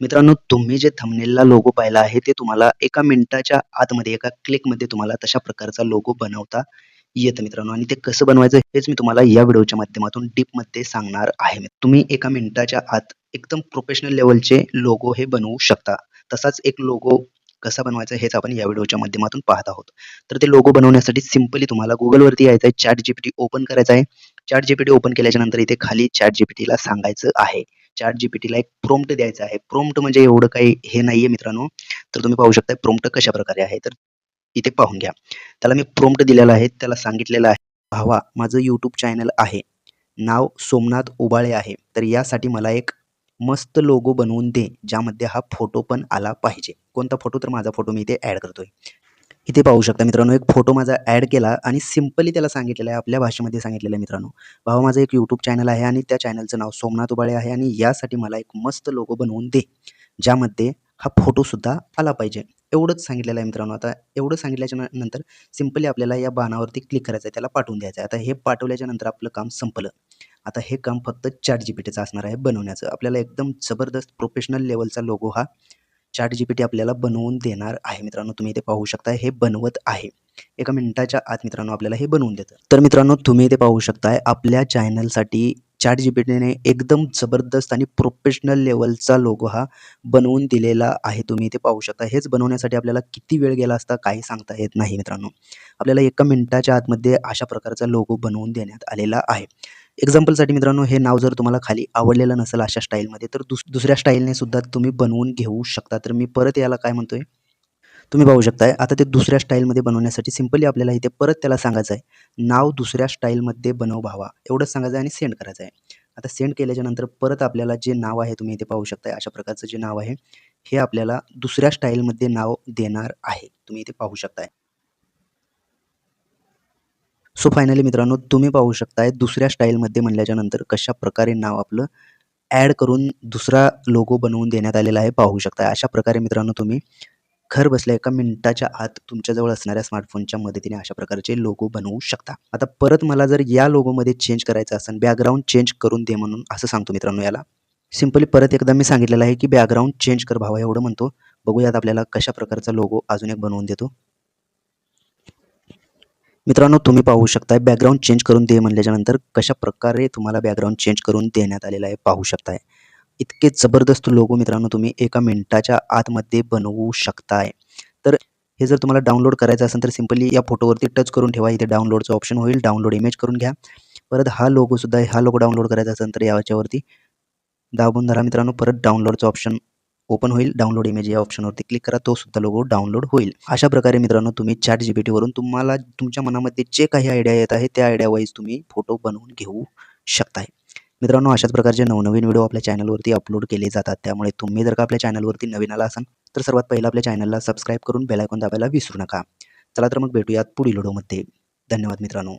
मित्रांनो, तुम्ही जे थंबनेलला लोगो पाहिला आहे, ते तुम्हाला एका मिनिटाच्या आतमध्ये, एका क्लिकमध्ये तुम्हाला तशा प्रकारचा लोगो बनवता येतं मित्रांनो आणि ते कसं बनवायचं हेच मी तुम्हाला या व्हिडिओच्या माध्यमातून डीपमध्ये सांगणार आहे. तुम्ही एका मिनिटाच्या आत एकदम प्रोफेशनल लेव्हलचे लोगो हे बनवू शकता. तसाच एक लोगो कसा बनवायचा हेच आपण या व्हिडिओच्या माध्यमातून पाहत आहोत. तर ते लोगो बनवण्यासाठी सिंपली तुम्हाला Googleवरती यायचं आहे, ChatGPT ओपन करायचं आहे. ChatGPT ओपन केल्याच्यानंतर इथे खाली ChatGPTला सांगायचं आहे ChatGPTला एक प्रॉम्प्ट द्यायचा आहे. प्रॉम्प्ट म्हणजे एवढं काही हे नाहीये मित्रांनो. तर तुम्ही पाहू शकता प्रॉम्प्ट कशाप्रकारे आहे. तर इथे पाहून घ्या. त्याला मी प्रॉम्प्ट दिलेला आहे. त्याला सांगितलेलं आहे, "भावा, माझं YouTube चॅनल आहे. नाव सोमनाथ उबाळे आहे. तर यासाठी मला एक मस्त लोगो बनवून दे, ज्यामध्ये हा फोटो पण आला पाहिजे." कोणता फोटो? तर माझा फोटो मी इथे ॲड करतोय. इथे पाहू शकता मित्रांनो, एक फोटो माझा ॲड केला आणि सिंपली त्याला सांगितलेलं आहे, आपल्या भाषेमध्ये सांगितलेलं आहे मित्रांनो, "भावा, माझं एक YouTube चॅनल आहे आणि त्या चॅनलचं नाव सोमनाथ उबाळे आहे आणि यासाठी मला एक मस्त लोगो बनवून दे, ज्यामध्ये हा फोटोसुद्धा आला पाहिजे." एवढंच सांगितलेलं आहे मित्रांनो. आता एवढं सांगितल्याच्या नंतर सिंपली आपल्याला या बाणावरती क्लिक करायचं आहे, त्याला पाठवून द्यायचं आहे. आता हे पाठवल्याच्या नंतर आपलं काम संपलं. आता हे काम फक्त ChatGPTचं असणार आहे बनवण्याचं. आपल्याला एकदम जबरदस्त प्रोफेशनल लेव्हलचा लोगो हा ChatGPT आपल्याला बनवून देणार आहे मित्रांनो. तुम्ही इथे पाहू शकता हे बनवत आहे. एका मिनिटाच्या आत मित्रांनो आपल्याला हे बनवून देतं. तर मित्रांनो तुम्ही इथे पाहू शकताय आपल्या चॅनलसाठी ChatGPTने एकदम जबरदस्त आणि प्रोफेशनल लेव्हलचा लोगो हा बनवून दिलेला आहे. तुम्ही इथे पाहू शकता. हेच बनवण्यासाठी आपल्याला किती वेळ गेला असता काही सांगता येत नाही मित्रांनो. आपल्याला एका मिनिटाच्या आतमध्ये अशा प्रकारचा लोगो बनवून देण्यात आलेला आहे. एक्झाम्पलसाठी मित्रांनो हे नाव जर तुम्हाला खाली आवडलेलं नसेल अशा स्टाईलमध्ये तर दुसऱ्या स्टाईलने सुद्धा तुम्ही बनवून घेऊ शकता. तर मी परत याला काय म्हणतोय, तुम्ही पाहू शकताय आता ते दुसऱ्या स्टाईलमध्ये बनवण्यासाठी सिंपली आपल्याला इथे परत त्याला सांगायचं आहे, नाव दुसऱ्या स्टाईलमध्ये बनव भावा, एवढंच सांगायचं आहे आणि सेंड करायचं आहे. आता सेंड केल्याच्यानंतर परत आपल्याला जे नाव आहे तुम्ही इथे पाहू शकताय अशा प्रकारचं जे नाव आहे, हे आपल्याला दुसऱ्या स्टाईलमध्ये नाव देणार आहे. तुम्ही इथे पाहू शकताय. सो फायनली मित्रांनो तुम्ही पाहू शकताय दुसऱ्या स्टाईलमध्ये म्हणल्याच्यानंतर कशाप्रकारे नाव आपलं ॲड करून दुसरा लोगो बनवून देण्यात आलेला आहे पाहू शकता. अशा प्रकारे मित्रांनो तुम्ही घर बसल्या एका मिनिटाच्या आत तुमच्याजवळ असणाऱ्या स्मार्टफोनच्या मदतीने अशा प्रकारचे लोगो बनवू शकता. आता परत मला जर या लोगोमध्ये चेंज करायचं असेल, बॅकग्राऊंड चेंज करून दे म्हणून असं सांगतो मित्रांनो याला. सिंपली परत एकदा मी सांगितलेलं आहे, की बॅकग्राऊंड चेंज कर भावा एवढं म्हणतो. बघूयात आपल्याला कशा प्रकारचा लोगो अजून एक बनवून देतो. मित्रांनो तुम्ही पाहू शकताय बॅकग्राऊंड चेंज करून दे म्हणल्याच्यानंतर कशाप्रकारे तुम्हाला बॅकग्राऊंड चेंज करून देण्यात आलेलं आहे पाहू शकताय. इतके जबरदस्त लोगो मित्रांनो तुम्ही एका मिनिटाच्या आतमध्ये बनवू शकताय. तर हे जर तुम्हाला डाउनलोड करायचं असेल तर सिंपली या फोटोवरती टच करून ठेवा. इथे डाउनलोडचं ऑप्शन होईल. डाउनलोड इमेज करून घ्या. परत हा लोगो डाउनलोड करायचा असेल तर याच्यावरती दाबून धरा मित्रांनो. परत डाउनलोडचं ऑप्शन ओपन होईल. डाउनलोड इमेज या ऑप्शनवरती क्लिक करा. तो सुद्धा लोगो डाउनलोड होईल. अशा प्रकारे मित्रांनो तुम्ही ChatGPTवरून तुम्हाला तुमच्या मनामध्ये जे काही आयडिया येत आहे त्या आयडिया वाईज तुम्ही फोटो बनवून घेऊ शकताय. मित्रांनो अशाच प्रकारचे नवनवीन व्हिडिओ आपल्या चॅनलवरती अपलोड केले जातात. त्यामुळे तुम्ही जर का आपल्या चॅनलवरती नवीन आला असाल तर सर्वात पहिलं आपल्या चॅनलला सबस्क्राईब करून बेल आयकॉन दाबायला विसरू नका. चला तर मग भेटूयात पुढील व्हिडिओमध्ये. धन्यवाद मित्रांनो.